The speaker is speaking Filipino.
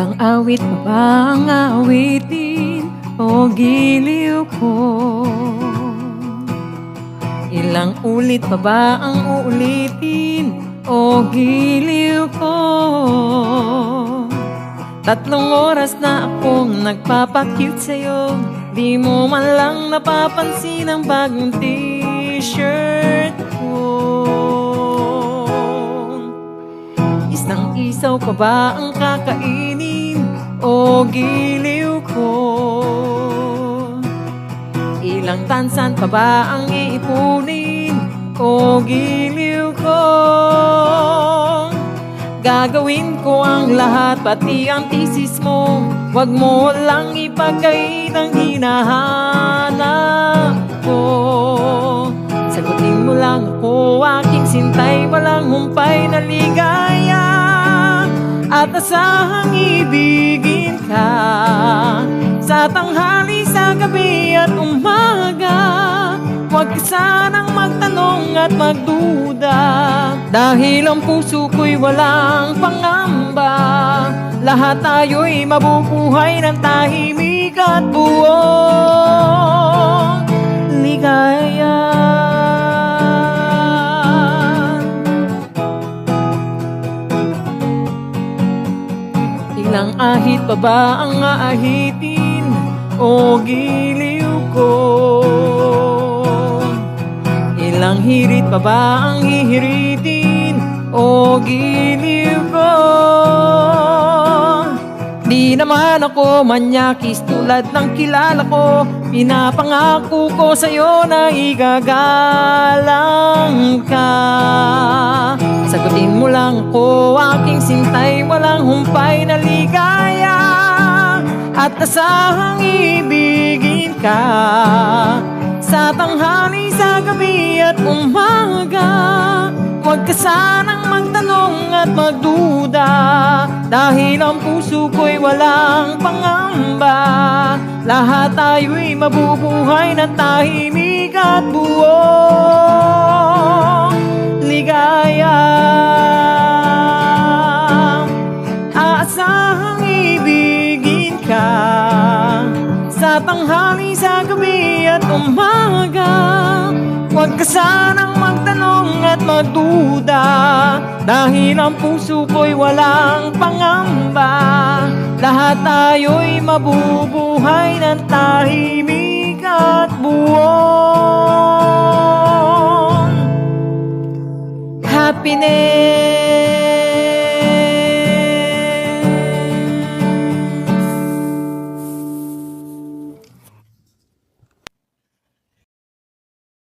Ilang awit pa ba ang awitin o giliw ko? Ilang ulit pa ba ang uulitin o giliw ko? 3 oras na akong nagpapakyut sa'yo, di mo man lang napapansin ang bagong t-shirt ko. Isang isaw pa ba ang kakainin o giliw ko? Ilang tansan pa ba ang iipunin o giliw ko? Gagawin ko ang lahat, pati ang thesis mo. Wag mo lang ipagkait ang hinahanap ko. Sagutin mo lang ako, aking sintay, walang humpay na ligaya. At asahang ibigin ka sa tanghali, sa gabi at umaga. Huwag ka sanang magtanong at magduda, dahil ang puso ko'y walang pangamba. Lahat tayo'y mabubuhay ng tahimik at buong ligaya. Ilang ahit pa ba ang aahitin o giliw ko? Ilang hirit pa ba ang hihiritin o giliw ko? Di naman ako manyakis tulad ng kilala ko. Pinapangako ko sa'yo na igagalang ka. Sagutin mo lang ako, aking sintay, walang humpay na ligaya. At asahang ibigin ka sa tanghali, sa gabi at umaga. Huwag ka sanang magtanong at magduda, dahil ang puso ko'y walang pangamba. Lahat tayo'y mabubuhay ng tahimik at buong ligaya. Aasahang ibigin ka sa tanghali, sa gabi at umaga. Huwag ka sanang magtanong at magduda, dahil ang puso ko'y walang pangamba. Lahat tayo'y mabubuhay ng tahimik at buong happiness.